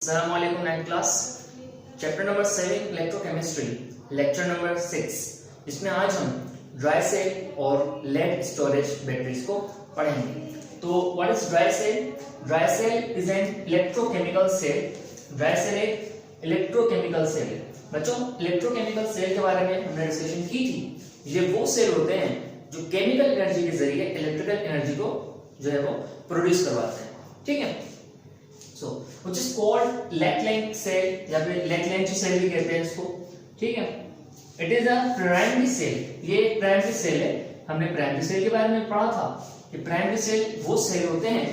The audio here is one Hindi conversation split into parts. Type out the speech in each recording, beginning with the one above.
अस्सलाम वालेकुम 9th class chapter number 7 electrochemistry lecture number 6 इसमें आज हम ड्राई सेल और लेड स्टोरेज बैटरीज को पढ़ेंगे। तो what is dry cell? Dry cell is an electrochemical cell. Dry cell एक इलेक्ट्रोकेमिकल सेल है। बच्चों, इलेक्ट्रोकेमिकल सेल के बारे में हमने डिस्कशन की थी। ये वो सेल होते हैं जो केमिकल एनर्जी के जरिए इलेक्ट्रिकल एनर्जी को जो है वो प्रोड्यूस करवाते हैं। ठीक है, so which is called Lac-Lang cell या फिर Lac-Lang cell भी कहते हैं इसको। ठीक है, it is a primary cell। ये एक प्राइमरी सेल है। हमने प्राइमरी सेल के बारे में पढ़ा था कि प्राइमरी सेल वो सेल होते हैं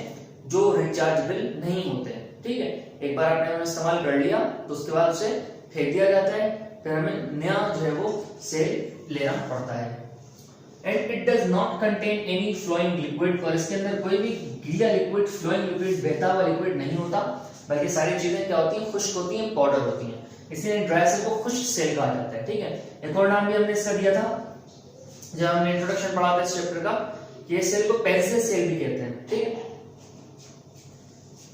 जो रिचार्जेबल नहीं होते हैं। ठीक है, एक बार आपने उन्हें इस्तेमाल कर लिया तो उसके बाद उसे फेंक दिया जाता है, फिर हमें नया जो है वो सेल लेना पड़ता है। And it does not contain any flowing liquid, और इसके अंदर कोई भी गीला लिक्विड, फ्लोइंग लिक्विड, बहता हुआ लिक्विड नहीं होता, बल्कि सारी चीजें क्या होती हैं, खुश्क होती हैं, पाउडर होती हैं। इसलिए ड्राई सेल को खुश्क सेल कहा जाता है। ठीक है, एक और नाम भी हमने इसका दिया था जब हमने इंट्रोडक्शन पढ़ा था इस चैप्टर का, ये सेल को पेरिसेल सेल भी कहते हैं। ठीक है,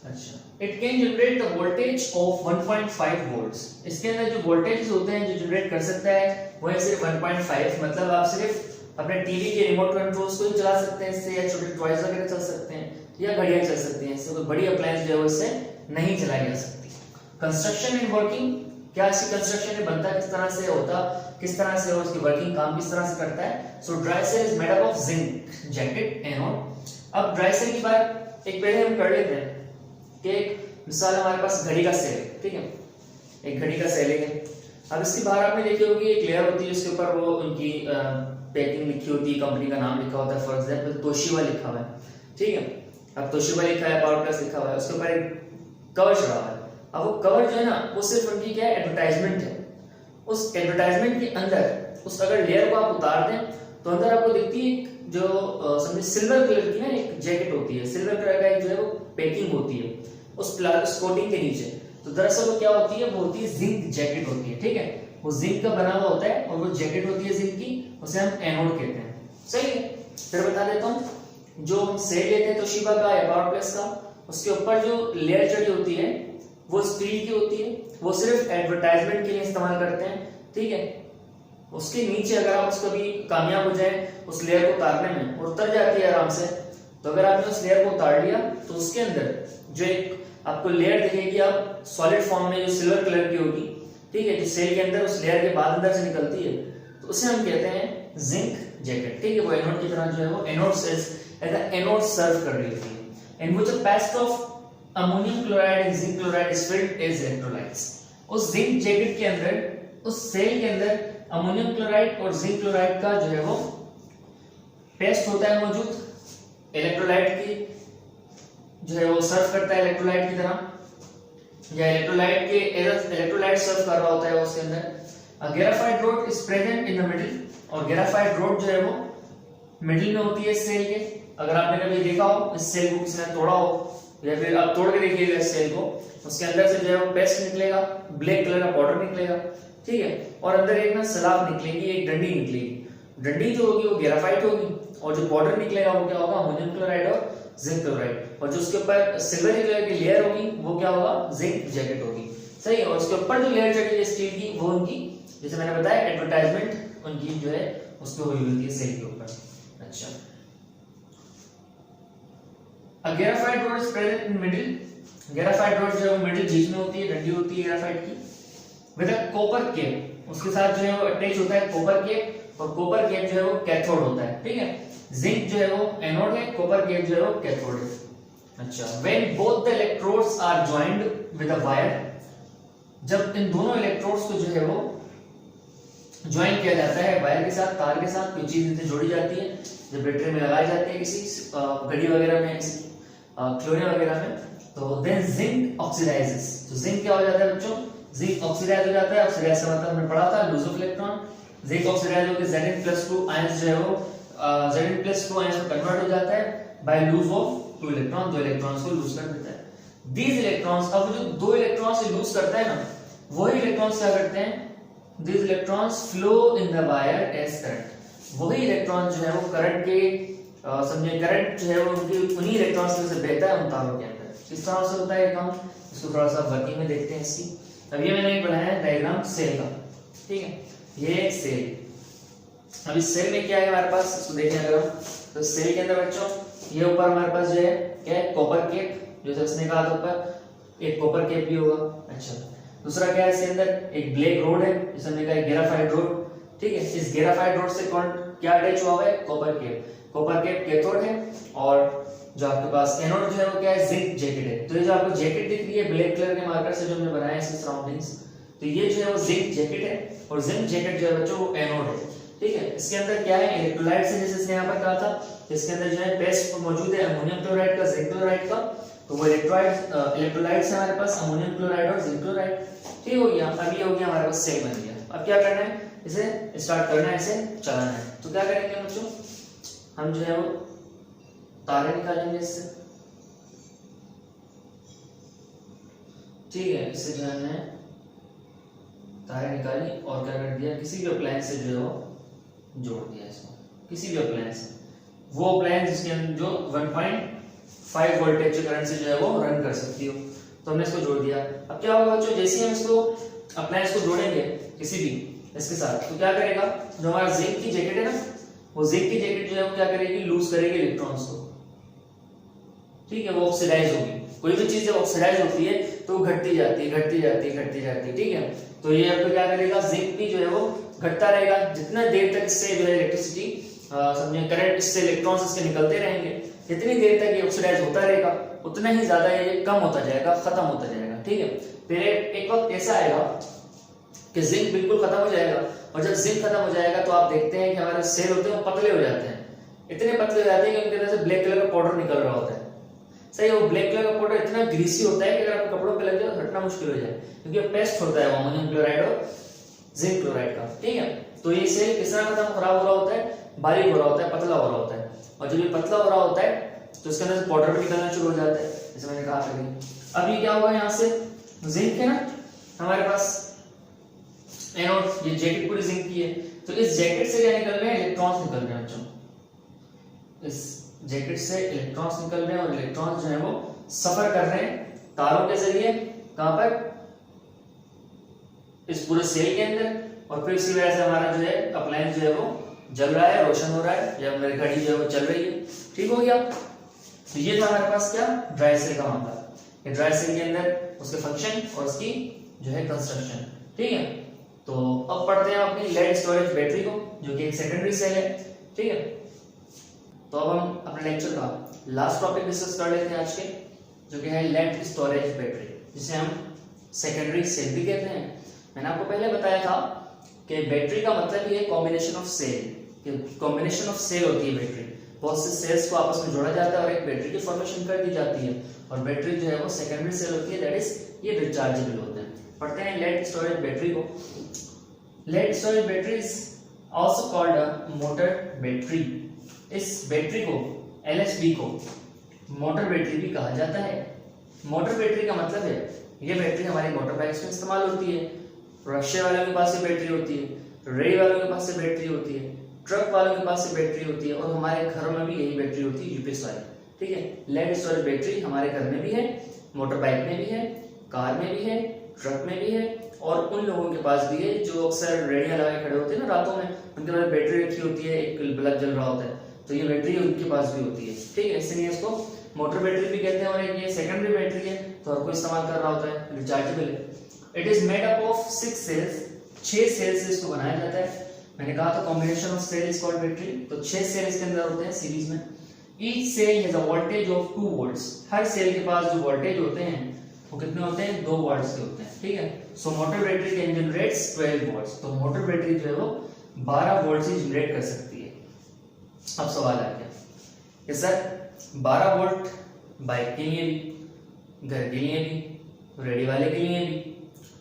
अच्छा, it can generate the voltage of 1.5 volts. इसके अंदर जो वोल्टेज होते हैं जो जनरेट कर सकता है वो है सिर्फ 1.5, मतलब आप सिर्फ अपने टीवी के रिमोट कंट्रोल्स को ही चला सकते हैं इससे, या छोटे टॉयज वगैरह चल सकते हैं, या घड़ियां चल सकती हैं। इससे कोई बड़ी अप्लायंस जो है इससे नहीं चलाई जा सकती। कंस्ट्रक्शन एंड वर्किंग, क्या इसकी कंस्ट्रक्शन में बनता किस तरह से होता, किस तरह से और उसकी वर्किंग काम किस तरह से करता है। So dry cell is made up of zinc jacket anode. अब ड्राई सेल की बात एक पहले हम कर लेते हैं कि एक मिसाल हमारे पास घड़ी का सेल है। ठीक है, एक घड़ी का सेल है। अब इसकी बाहर आपने देखी होगी एक लेयर होती है जिसके ऊपर वो उनकी पैकिंग लिखी होती है, कंपनी का नाम लिखा होता है, फॉर एग्जांपल तोशिबा लिखा हुआ है। ठीक है, अब तोशिबा लिखा है, पावर प्लस लिखा हुआ है, उसके ऊपर एक कवर चढ़ा हुआ है। अब वो कवर जो है ना वो सिर्फ उनकी क्या है, एडवर्टाइजमेंट है। उस एडवर्टाइजमेंट के अंदर उस अगर लेयर को आप उतार दें तो अंदर आपको दिखती है जो समझिए सिल्वर कलर की ना एक जैकेट होती है, सिल्वर कलर का एक जो है वो पैकिंग होती है उस कोटिंग के नीचे। तो दरअसल वो क्या होती है, वो होती है जिंक जैकेट होती है। ठीक है, वो जिंक का बना हुआ होता है और वो जैकेट होती है जिंक की, उसे हम एनोड कहते हैं। सही है, फिर बता देता हूँ, जो हम सेल लेते हैं तोशिबा का या पावर प्लस का, उसके ऊपर जो लेयर चढ़ी होती है वो स्टील की होती है, वो सिर्फ एडवर्टाइजमेंट के लिए इस्तेमाल करते हैं। ठीक है, उसके नीचे अगर आप उसको भी कामयाब हो जाए उस लेयर को उतारने में, और उतर जाती है आराम से, तो अगर आपने उस लेयर को उतार लिया तो उसके अंदर जो एक आपको लेयर दिखेगी आप सॉलिड फॉर्म में, जो सिल्वर कलर की होगी। ठीक है, जो सेल के अंदर उस लेयर के बाद अंदर से निकलती है, तो उसे हम कहते हैं जिंक जैकेट। ठीक है, वो एनोड की तरह जो है वो anode cells as a anode serve कर रही होती है। In which a paste of ammonium chloride and zinc chloride is filled as electrolytes. उस जिंक जैकेट के अंदर, उस सेल के अंदर अमोनियम क्लोराइड और जिंक क्लोराइड का जो है वो पेस्ट होता है मौजूद, इलेक्ट्रोलाइट की जो है वो सर्व करता है इलेक्ट्रोलाइट की तरह, या इलेक्ट्रोलाइट के इलेक्ट्रोलाइट सर्व कर रहा होता है उसके अंदर। Graphite rod is present in the middle, और ग्रेफाइट रोड जो है वो मिडिल में होती है इस सेल के। अगर आपने कभी देखा हो इस सेल को किसी ने तोड़ा हो, या फिर आप तोड़ के देखिएगा इस सेल को, उसके अंदर से जो है वो पेस्ट निकलेगा, ब्लैक कलर का पाउडर निकलेगा। ठीक है, और अंदर एक ना सलाख निकलेगी, एक डंडी निकलेगी। डंडी जो होगी वो ग्रेफाइट होगी, और जो पाउडर निकलेगा वो क्या होगा, अमोनियम क्लोराइड और जिंक क्लोराइड। और जो उसके ऊपर सिल्वर कलर की लेयर होगी वो क्या होगा, जिंक जैकेट होगी। सही है, और उसके ऊपर जो लेयर चढ़ी है स्टील की, वो उनकी, जैसे मैंने बताया, एडवर्टाइजमेंट उनकी जो है उसको हुई होती है सेल के ऊपर। अच्छा, a graphite rod is present in middle. Graphite rod जो है वो मिडिल बीच में होती है, डंडी होती है ग्रेफाइट की, विद अ कॉपर कैप। उसके साथ जो है वो अटैच होता है कॉपर कैप, और कॉपर कैप जो है वो कैथोड होता है। ठीक है, जिंक जो है वो एनोड है, कॉपर कैप जो है वो कैथोड है। अच्छा, when both the electrodes are joined with a wire, जब इन दोनों इलेक्ट्रोड्स को जो है वो ज्वाइन किया जाता है वायर के साथ, तार के साथ, कोई चीज इनसे जोड़ी जाती है, जब बैटरी में लगाई जाती है किसी घड़ी वगैरह में, किसी खिलौने वगैरह में, तो then zinc oxidizes। तो जिंक क्या हो जाता है बच्चों, जिंक ऑक्सीडाइज हो जाता है। ऑक्सीडाइज का मतलब हमने पढ़ा था lose of electron. Zinc oxidize होकर Zn+2 आयंस जो है वो Zn+2 आयंस में कन्वर्ट हो जाता है by lose of 2 electron, 2 electrons को लूज कर देता है। दीज इलेक्ट्रॉन्स, अब जो 2 इलेक्ट्रॉन से लूज करता है ना, वही इलेक्ट्रॉन्स क्या करते हैं, these electrons flow in the wire as current. वही इलेक्ट्रॉन जो है वो करंट के समझिए करंट जो है वो उनकी उन्हीं इलेक्ट्रॉन्स में से बहता है उन तारों के अंदर। इस तरह से होता है काम। इसको थोड़ा सा वर्किंग में देखते हैं इसकी। अब ये मैंने एक बनाया है डायग्राम सेल का, ठीक है, ये एक सेल। अब इस सेल में क्या है हमारे पास, इसको देखें अगर हम, तो सेल के अंदर बच्चों ये ऊपर हमारे पास जो है क्या है, कॉपर केप, जो उसने कहा था ऊपर एक कॉपर केप भी होगा। अच्छा, दूसरा क्या है इसके अंदर, एक ब्लैक रोड है जिसे हमने कहा ग्रेफाइट रोड, ठीक है। इस ग्रेफाइट रोड से कौन क्या अटैच हुआ हुआ है, copper cap. Copper cap cathode है और जो आपके पास एनोड जो है वो क्या है, जिंक जैकेट है। तो ये जो आपको जैकेट दिख रही है ब्लैक कलर के मार्कर से जो हमने बनाया है इसके सराउंडिंग्स, तो ये जो है वो जिंक जैकेट है और जिंक जैकेट जो है बच्चों वो एनोड है, ठीक है। इसके अंदर क्या है, इलेक्ट्रोलाइट्स है, जैसे इसने यहाँ पर कहा था इसके अंदर जो है पेस्ट मौजूद है अमोनियम क्लोराइड का, जिंक क्लोराइड का। तो वो इलेक्ट्रोलाइट्स है हमारे पास, अमोनियम क्लोराइड और जिंक क्लोराइड, ठीक हो गया। अब ये हो गया हमारे पास सेल बन गया। अब क्या करना है, इसे स्टार्ट करना है, इसे चलाना है। तो क्या करेंगे बच्चों, हम जो है वो तारे निकालेंगे इससे, ठीक है। इससे जो हमने तारे निकाली और क्या कर दिया, किसी भी अप्लायंस से जो है वो जोड़ दिया इसको, किसी भी अप्लायंस से, वो अप्लायंस जिसके अंदर जो 1.5 वोल्टेज के करंट से जो है वो रन कर सकती हो। तो हमने इसको जोड़ दिया। अब क्या होगा बच्चों, जैसे ही हम इसको अप्लायंस को जोड़ेंगे किसी भी इसके साथ, तो क्या करेगा, जो हमारा जिंक की जैकेट है ना, वो जिंक की जैकेट जो है वो क्या करेगी, लूज करेगी इलेक्ट्रॉन्स को, ठीक है। वो ऑक्सीडाइज होगी, कोई भी चीज जब ऑक्सीडाइज होती है तो घटती जाती है, घटती जाती है, घटती जाती है, ठीक है। तो ये आपको क्या करेगा, जिंक भी जो है वो घटता रहेगा, जितना देर तक इससे जो है इलेक्ट्रिसिटी समझे करंट, इससे इलेक्ट्रॉन्स इसके निकलते रहेंगे, जितनी देर तक ये ऑक्सीडाइज होता रहेगा उतना ही ज्यादा ये कम होता जाएगा, खत्म होता जाएगा, ठीक है। फिर एक वक्त ऐसा आएगा कि जिंक बिल्कुल खत्म हो जाएगा, और जब जिंक खत्म हो जाएगा तो आप देखते हैं कि हमारे सेल होते हैं वो पतले हो जाते हैं, इतने पतले हो जाते हैं कि उनके अंदर से ब्लैक कलर का पाउडर निकल रहा होता है। सही है, वो ब्लैक कलर का पाउडर इतना ग्रीसी होता है कि अगर आपके कपड़ों पे लग जाए तो हटना मुश्किल हो जाए, क्योंकि पेस्ट होता है अमोनियम क्लोराइड और जिंक क्लोराइड का, ठीक है। तो ये सेल किस तरह खत्म खराब हो रहा होता है, बारीक हो रहा होता है, पतला हो रहा होता है, और जब ये पतला हो रहा होता है तो इसके अंदर से पाउडर भी निकलना शुरू हो जाता है, जैसे मैंने कहा था। अब ये क्या होगा, यहाँ से जिंक है ना हमारे पास एनोड, ये जैकेट पूरी जिंक की है, तो इस जैकेट से क्या निकल रहे हैं, इलेक्ट्रॉन्स निकल रहे हैं बच्चों, इस जैकेट से इलेक्ट्रॉन्स निकल रहे हैं, और इलेक्ट्रॉन्स जो है वो सफर कर रहे हैं तारों के जरिए, कहां पर, इस पूरे सेल के अंदर, और फिर इसी वजह से हमारा जो है अप्लायंस जो है वो जल रहा है, रोशन हो रहा है, या मेरी घड़ी जो है वो चल रही है, ठीक हो गया। तो ये था हमारे पास क्या, ड्राई सेल का मामला। ये ड्राई सेल के अंदर उसके फंक्शन और उसकी जो है कंस्ट्रक्शन, ठीक है। तो अब पढ़ते हैं अपनी लेड स्टोरेज बैटरी को, जो कि एक सेकेंडरी सेल है, ठीक है। तो अब हम अपने लेक्चर का लास्ट टॉपिक डिस्कस कर लेते हैं आज के, जो कि है लेड स्टोरेज बैटरी, जिसे हम सेकेंडरी सेल भी कहते हैं। मैंने आपको पहले बताया था कि बैटरी का मतलब ही है combination of cell, combination of cell होती है बैटरी, बहुत से सेल्स को आपस में जोड़ा जाता है और एक बैटरी की फॉर्मेशन कर दी जाती है, और बैटरी जो है वो सेकेंडरी सेल होती है, दैट इज ये रिचार्जेबल होते हैं। पढ़ते हैं लेड स्टोरेज बैटरी को। Lead storage battery is also called a motor battery. इस बैटरी को, एलएसबी को, मोटर बैटरी भी कहा जाता है। मोटर बैटरी का मतलब है ये बैटरी हमारी मोटर बाइक्स में इस्तेमाल होती है, रिक्शे वालों के पास से बैटरी होती है, रेल वालों के पास से बैटरी होती है, ट्रक वालों के पास से बैटरी होती है, और हमारे घरों में भी यही बैटरी होती है, यूपीएस वाली, ठीक है। लेड स्टोरेज बैटरी हमारे घर में भी है, मोटर बाइक में भी है, कार में भी है, ट्रक में भी है, और उन लोगों के पास भी है जो अक्सर रेडियां लगा खड़े होते हैं ना रातों में, उनके पास बैटरी रखी होती है, एक बल्ब जल रहा होता है, तो ये बैटरी उनके पास भी होती है, ठीक है। इसलिए इसको मोटर बैटरी भी कहते हैं, और एक ये सेकेंडरी बैटरी है, तो हर कोई इस्तेमाल कर रहा होता है, रिचार्जेबल है। It is made up of 6 cells, 6 cells से इसको बनाया जाता है। मैंने कहा था combination of cell is called battery, तो 6 सेल्स के अंदर होते हैं सीरीज में। Each cell has a voltage of 2 volts. हर सेल के पास जो वोल्टेज होते हैं वो कितने होते हैं, 2 वोल्ट्स के होते हैं, ठीक है। सो motor battery can generates 12 volts. तो मोटर बैटरी जो है वो 12 वोल्ट से जनरेट कर सकती है। अब सवाल आ गया कि सर 12 वोल्ट बाइक के लिए भी, घर के लिए भी, रेडी वाले के लिए भी,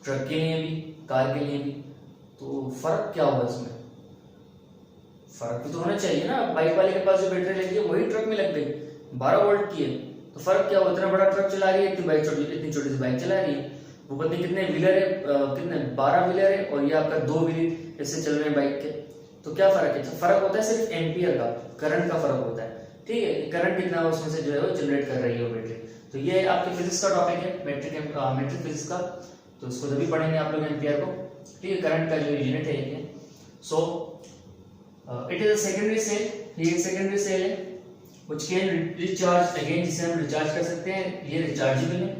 ट्रक के लिए भी, कार के लिए भी, तो फर्क क्या होगा इसमें? फर्क भी तो होना चाहिए ना। बाइक वाले के पास जो बैटरी लगी है वही ट्रक में लग गई, 12 वोल्ट की है, तो फर्क क्या होगा? इतना बड़ा ट्रक चला रही है, इतनी छोटी सी बाइक चला रही है, वो पता नहीं कितने व्हीलर है, कितने 12 व्हीलर है, और ये आपका 2 व्हील ऐसे चल रहे हैं बाइक के, तो क्या फर्क है? फर्क होता है सिर्फ एम्पियर का, करंट का फर्क होता है, ठीक है। करंट कितना उसमें से जो है वो जनरेट कर रही है वो बैटरी। तो ये आपके फिजिक्स का टॉपिक है, मैट्रिक फिजिक्स का, तो इसको जब भी पढ़ेंगे आप लोग एम्पियर को, ठीक है। करंट का जो यूनिट है ये। So it is a secondary cell, ये एक सेकेंडरी सेल है व्हिच कैन रिचार्ज अगेन, जिसे हम रिचार्ज कर सकते हैं, ये रिचार्जेबल है।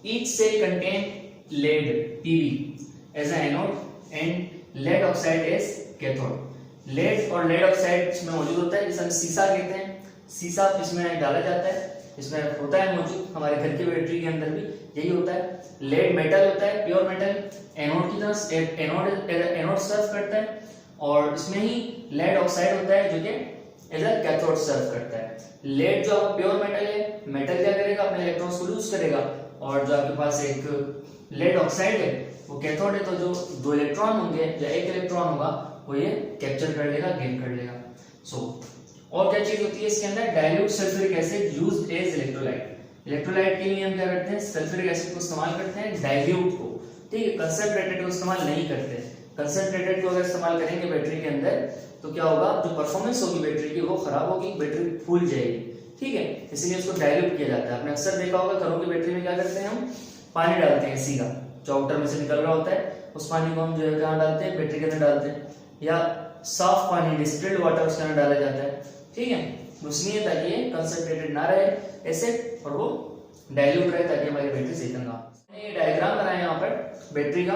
Each cell contain lead PV as a anode and lead oxide as cathode. Lead और लेड ऑक्साइड इसमें मौजूद होता है, जिसे हम सीसा कहते हैं। सीसा इसमें डाला जाता है, इसमें होता है मौजूद, हमारे घर की बैटरी के अंदर भी यही होता है। लेड मेटल होता है, प्योर मेटल, एनोड की तरह एनोड सर्व करता है, और इसमें ही लेड ऑक्साइड होता है जो कि एज अ कैथोड सर्व करता है। लेड जो आपका प्योर मेटल है, मेटल क्या करेगा, अपने इलेक्ट्रॉन्स को लूज करेगा, और जो आपके पास एक लेड ऑक्साइड है वो कैथोड है, तो जो दो इलेक्ट्रॉन होंगे या एक इलेक्ट्रॉन होगा वो ये कैप्चर कर लेगा, गेन कर लेगा। और क्या चीज होती है इसके अंदर, dilute sulphuric acid used as electrolyte. Electrolyte के लिए हम क्या करते हैं, सल्फ्यूरिक एसिड को इस्तेमाल करते हैं, डाइल्यूट को, ठीक है। कंसंट्रेटेड को इस्तेमाल नहीं करते। कंसंट्रेटेड को अगर इस्तेमाल करेंगे बैटरी के अंदर तो क्या होगा, जो परफॉर्मेंस होगी बैटरी की वो खराब होगी, बैटरी फूल जाएगी, ठीक है। इसलिए उसको डाइल्यूट किया जाता है। आपने अक्सर देखा होगा घरों की बैटरी में क्या करते हैं, हम पानी डालते हैं सीधा, जो आउटर में से निकल रहा होता है उस पानी को हम जो है कहाँ डालते हैं, बैटरी के अंदर डालते हैं, या साफ पानी डिस्टिल्ड वाटर उसके अंदर डाला जाता है, ठीक है। इसलिए ताकि ये कंसंट्रेटेड ना रहे एसिड और वो डाइल्यूट रहे, ताकि हमारी बैटरी सही तरह काम। ये डायग्राम बनाया यहाँ पर बैटरी का,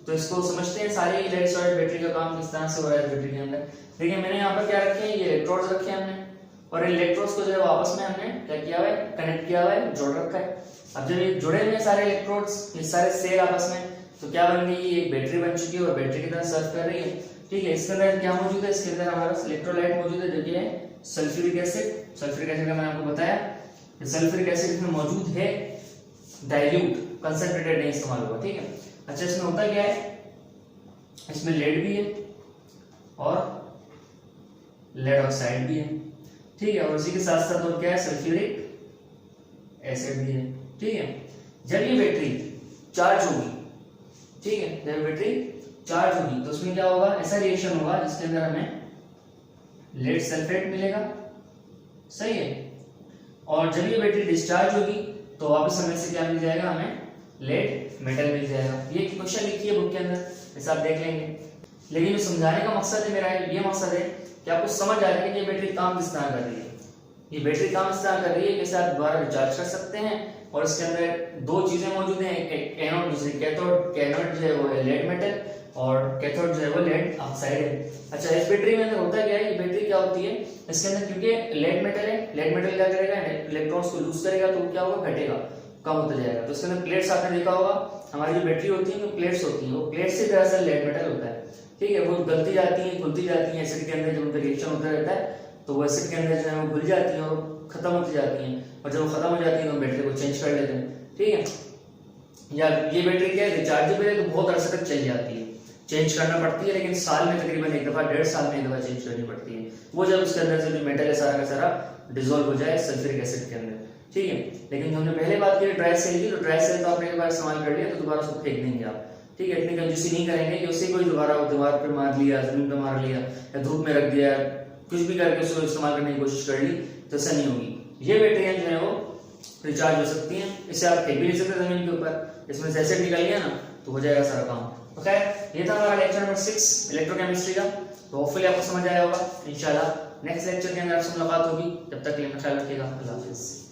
तो इसको समझते हैं सारी लेड सॉलिड बैटरी का काम किस तरह से हो रहा है बैटरी के अंदर। देखिए मैंने यहाँ पर क्या रखे हैं, ये इलेक्ट्रोड्स रखे हैं हमने, और इलेक्ट्रोड्स को जो है आपस में हमने क्या किया हुआ है, कनेक्ट किया हुआ है, जोड़ रखा है। अब जब ये जुड़े हुए सारे इलेक्ट्रोड्स, ये सारे सेल आपस में, तो क्या बन गई, एक बैटरी बन चुकी है और बैटरी की तरह सर्व कर रही है, ठीक है। इसके अंदर क्या मौजूद है, इसके अंदर हमारा इलेक्ट्रोलाइट मौजूद है, जो कि है सल्फ्यूरिक एसिड। सल्फ्यूरिक एसिड का मैंने आपको बताया, सल्फ्यूरिक एसिड इसमें मौजूद है, डाइल्यूट, कंसंट्रेटेड नहीं इस्तेमाल होगा, ठीक है। अच्छा इसमें होता क्या है, इसमें लेड भी है और लेड ऑक्साइड भी है, ठीक है, और उसी के साथ साथ और क्या है, सल्फ्यूरिक एसिड भी है, ठीक है। जब ये बैटरी चार्ज होगी, ठीक है, जब बैटरी चार्ज होगी तो उसमें क्या होगा, ऐसा रिएक्शन होगा जिसके अंदर हमें लेड सल्फेट मिलेगा, सही है। और जब ये बैटरी डिस्चार्ज होगी तो वापस हमें से क्या मिल जाएगा, हमें लेड मेटल मिल जाएगा। ये क्वेश्चन लिखी है बुक के अंदर, ऐसा आप देख लेंगे। लेकिन जो समझाने का मकसद है मेरा, ये मकसद है कि आपको समझ आ जाए कि ये बैटरी काम किस तरह कर रही है। ये बैटरी काम इस तरह कर रही है कि आप दोबारा रिचार्ज कर सकते हैं, और इसके अंदर दो चीजें मौजूद हैं, एक एनोड दूसरी कैथोड। कैथोड जो है वो है लेड मेटल और कैथोड जो है वो लेड ऑक्साइड है। अच्छा इस बैटरी में अंदर होता क्या है, ये बैटरी क्या होती है, इसके अंदर क्योंकि लेड मेटल है, लेड मेटल क्या करेगा, इलेक्ट्रॉन्स को लूज करेगा, तो क्या होगा, घटेगा, कम होता जाएगा। तो इसके अंदर प्लेट्स आपने देखा होगा, हमारी जो बैटरी होती है वो प्लेट्स होती है, वो प्लेट से दरअसल लेड मेटल होता है, ठीक है। वो गलती जाती है, खुलती जाती है एसिड के अंदर, जब उनका रिएक्शन होता रहता है तो वो एसिड के अंदर जो है वो घुल जाती है और खत्म होती जाती हैं, और जब वो खत्म हो जाती है तो बैटरी को चेंज कर लेते हैं, ठीक है। या ये बैटरी क्या है, रिचार्जेबल है, तो बहुत अरसे तक चल जाती है, चेंज करना पड़ती है, लेकिन साल में तकरीबन एक दफा, 1.5 साल में एक दफा चेंज करनी पड़ती है, वो जब उसके अंदर से जो मेटल है सारा का सारा डिसॉल्व हो जाए सल्फ्यूरिक एसिड के अंदर, ठीक है। लेकिन हमने पहले बात की ड्राई सेल की, तो ड्राई सेल तो आपने एक बार इस्तेमाल कर लिया तो दोबारा उसको फेंक देंगे आप, ठीक है। इतनी कंजूसी नहीं करेंगे कि उससे कोई दोबारा दीवार पे मार लिया, जमीन पे मार लिया, या धूप में रख दिया, कुछ भी करके उसको इस्तेमाल करने की कोशिश कर ली, तो ऐसा नहीं होगी। ये बैटरियां जो है वो रिचार्ज हो सकती हैं, इसे आप फेंक भी नहीं सकते जमीन के ऊपर, इसमें से एसिड निकल गया ना तो हो जाएगा सारा काम। तो खैर ये था हमारा लेक्चर नंबर 6 इलेक्ट्रोकेमिस्ट्री का, तो होपफुली आपको समझ आया होगा। इंशाल्लाह नेक्स्ट लेक्चर के अंदर आपसे मुलाकात होगी, तब तक के लिए ख्याल रखिएगा, अल्लाह हाफिज़।